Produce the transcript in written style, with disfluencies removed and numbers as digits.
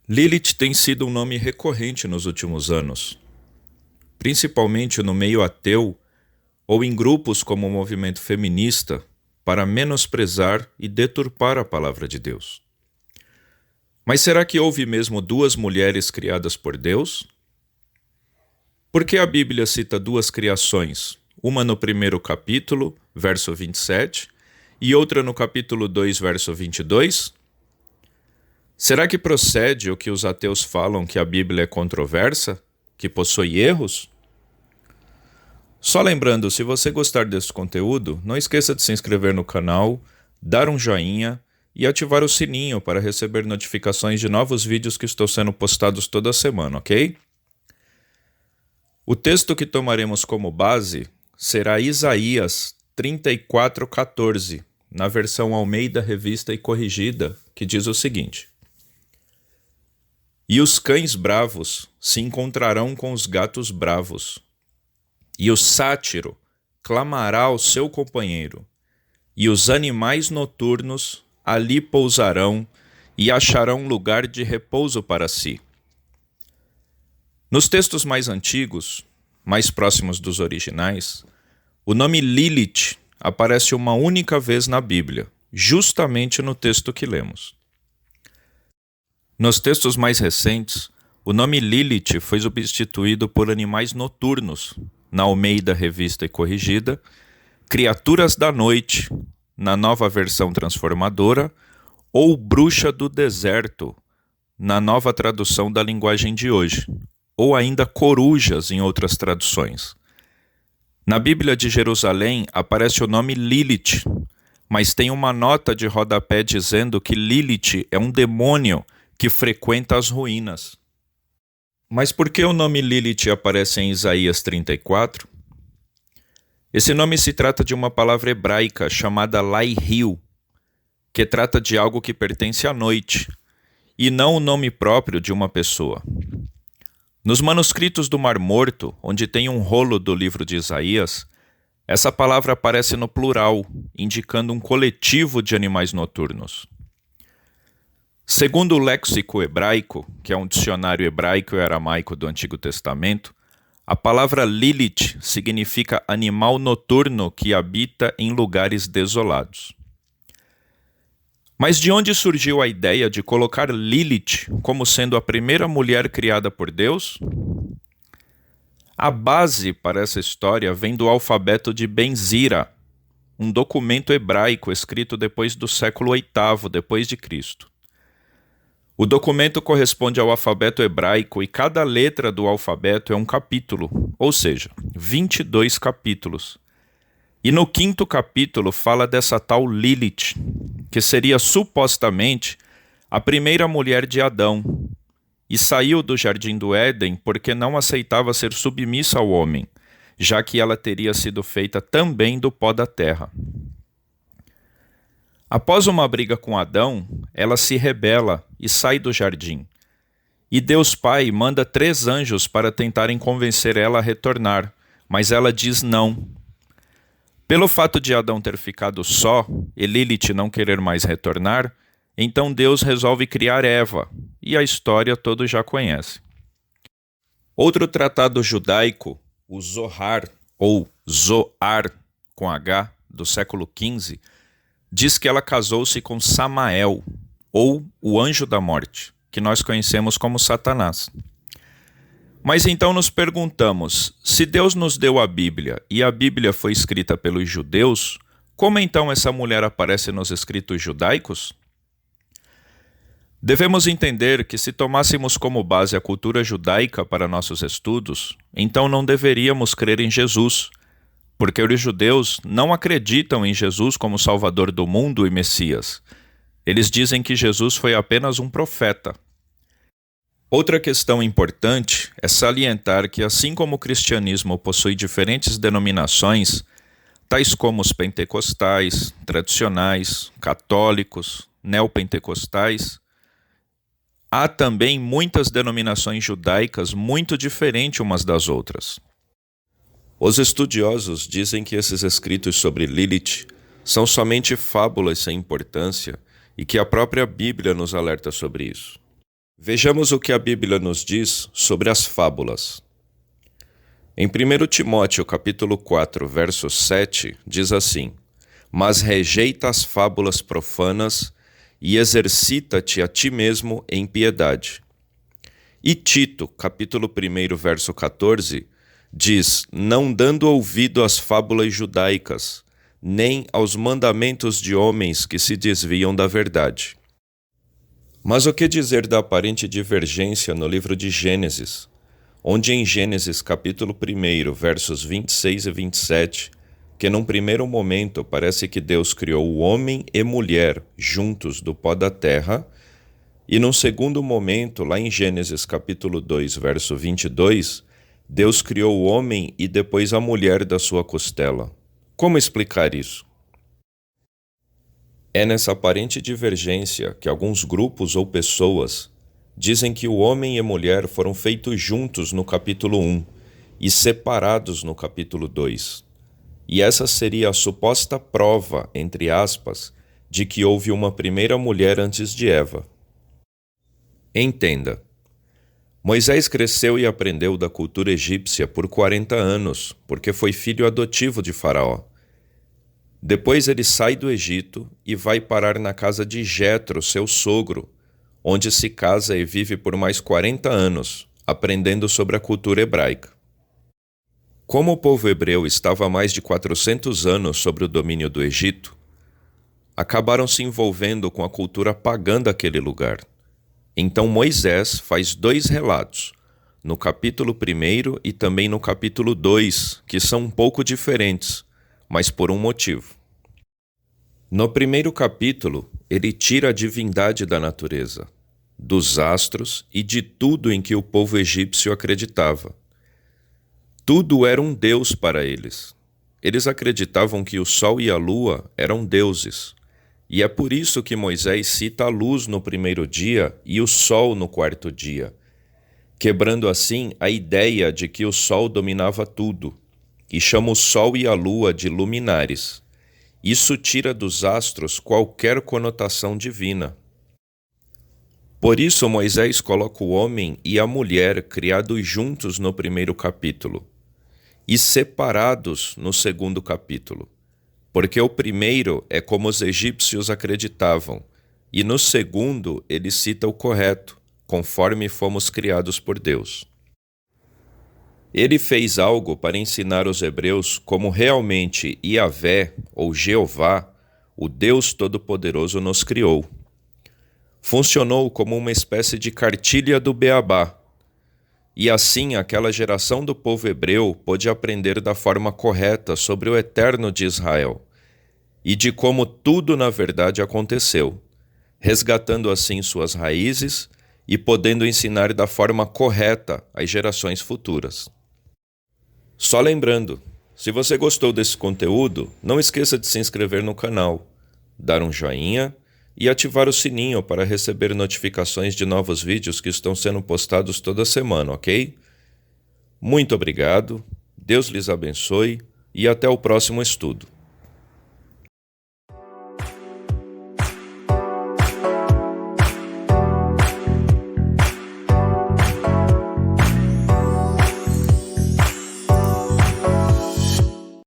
Lilith tem sido um nome recorrente nos últimos anos, principalmente no meio ateu ou em grupos como o movimento feminista, para menosprezar e deturpar a palavra de Deus. Mas será que houve mesmo duas mulheres criadas por Deus? Por que a Bíblia cita duas criações, uma no primeiro capítulo, verso 27, e outra no capítulo 2, verso 22? Será que procede o que os ateus falam que a Bíblia é controversa, que possui erros? Só lembrando, se você gostar desse conteúdo, não esqueça de se inscrever no canal, dar um joinha e ativar o sininho para receber notificações de novos vídeos que estão sendo postados toda semana, ok? O texto que tomaremos como base será Isaías 34:14, na versão Almeida Revista e Corrigida, que diz o seguinte: E os cães bravos se encontrarão com os gatos bravos, e o sátiro clamará ao seu companheiro, e os animais noturnos ali pousarão e acharão lugar de repouso para si. Nos textos mais antigos, mais próximos dos originais, o nome Lilith aparece uma única vez na Bíblia, justamente no texto que lemos. Nos textos mais recentes, o nome Lilith foi substituído por animais noturnos, na Almeida Revista e Corrigida, criaturas da noite, na Nova Versão Transformadora, ou bruxa do deserto, na nova tradução da linguagem de hoje, ou ainda corujas em outras traduções. Na Bíblia de Jerusalém aparece o nome Lilith, mas tem uma nota de rodapé dizendo que Lilith é um demônio que frequenta as ruínas. Mas por que o nome Lilith aparece em Isaías 34? Esse nome se trata de uma palavra hebraica chamada Lai-Hiu, que trata de algo que pertence à noite, e não o nome próprio de uma pessoa. Nos manuscritos do Mar Morto, onde tem um rolo do livro de Isaías, essa palavra aparece no plural, indicando um coletivo de animais noturnos. Segundo o léxico hebraico, que é um dicionário hebraico e aramaico do Antigo Testamento, a palavra Lilith significa animal noturno que habita em lugares desolados. Mas de onde surgiu a ideia de colocar Lilith como sendo a primeira mulher criada por Deus? A base para essa história vem do alfabeto de Ben-Zira, um documento hebraico escrito depois do século VIII depois de Cristo. O documento corresponde ao alfabeto hebraico e cada letra do alfabeto é um capítulo, ou seja, 22 capítulos. E no 5º capítulo fala dessa tal Lilith, que seria supostamente a primeira mulher de Adão, e saiu do jardim do Éden porque não aceitava ser submissa ao homem, já que ela teria sido feita também do pó da terra. Após uma briga com Adão, ela se rebela e sai do jardim. E Deus Pai manda 3 anjos para tentarem convencer ela a retornar, mas ela diz não. Pelo fato de Adão ter ficado só e Lilith não querer mais retornar, então Deus resolve criar Eva, e a história todos já conhecem. Outro tratado judaico, o Zohar, ou Zoar, com H, do século XV, diz que ela casou-se com Samael, ou o anjo da morte, que nós conhecemos como Satanás. Mas então nos perguntamos, se Deus nos deu a Bíblia e a Bíblia foi escrita pelos judeus, como então essa mulher aparece nos escritos judaicos? Devemos entender que se tomássemos como base a cultura judaica para nossos estudos, então não deveríamos crer em Jesus, porque os judeus não acreditam em Jesus como Salvador do mundo e Messias. Eles dizem que Jesus foi apenas um profeta. Outra questão importante é salientar que, assim como o cristianismo possui diferentes denominações, tais como os pentecostais, tradicionais, católicos, neopentecostais, há também muitas denominações judaicas muito diferentes umas das outras. Os estudiosos dizem que esses escritos sobre Lilith são somente fábulas sem importância e que a própria Bíblia nos alerta sobre isso. Vejamos o que a Bíblia nos diz sobre as fábulas. Em 1 Timóteo capítulo 4, verso 7, diz assim: Mas rejeita as fábulas profanas e exercita-te a ti mesmo em piedade. E Tito, capítulo 1, verso 14, diz: Não dando ouvido às fábulas judaicas, nem aos mandamentos de homens que se desviam da verdade. Mas o que dizer da aparente divergência no livro de Gênesis, onde em Gênesis capítulo 1, versos 26 e 27, que num primeiro momento parece que Deus criou o homem e mulher juntos do pó da terra, e num segundo momento, lá em Gênesis capítulo 2, verso 22, Deus criou o homem e depois a mulher da sua costela. Como explicar isso? É nessa aparente divergência que alguns grupos ou pessoas dizem que o homem e a mulher foram feitos juntos no capítulo 1 e separados no capítulo 2. E essa seria a suposta prova, entre aspas, de que houve uma primeira mulher antes de Eva. Entenda. Moisés cresceu e aprendeu da cultura egípcia por 40 anos, porque foi filho adotivo de Faraó. Depois ele sai do Egito e vai parar na casa de Jetro, seu sogro, onde se casa e vive por mais 40 anos, aprendendo sobre a cultura hebraica. Como o povo hebreu estava há mais de 400 anos sob o domínio do Egito, acabaram se envolvendo com a cultura pagã daquele lugar. Então Moisés faz 2 relatos, no capítulo 1 e também no capítulo 2, que são um pouco diferentes, mas por um motivo. No primeiro capítulo, ele tira a divindade da natureza, dos astros e de tudo em que o povo egípcio acreditava. Tudo era um deus para eles. Eles acreditavam que o sol e a lua eram deuses. E é por isso que Moisés cita a luz no primeiro dia e o sol no quarto dia, quebrando assim a ideia de que o sol dominava tudo, e chama o sol e a lua de luminares. Isso tira dos astros qualquer conotação divina. Por isso Moisés coloca o homem e a mulher criados juntos no primeiro capítulo e separados no segundo capítulo, porque o primeiro é como os egípcios acreditavam, e no segundo ele cita o correto, conforme fomos criados por Deus. Ele fez algo para ensinar os hebreus como realmente Yahvé, ou Jeová, o Deus Todo-Poderoso, nos criou. Funcionou como uma espécie de cartilha do Beabá, e assim aquela geração do povo hebreu pôde aprender da forma correta sobre o Eterno de Israel, e de como tudo na verdade aconteceu, resgatando assim suas raízes e podendo ensinar da forma correta às gerações futuras. Só lembrando, se você gostou desse conteúdo, não esqueça de se inscrever no canal, dar um joinha e ativar o sininho para receber notificações de novos vídeos que estão sendo postados toda semana, ok? Muito obrigado, Deus lhes abençoe e até o próximo estudo.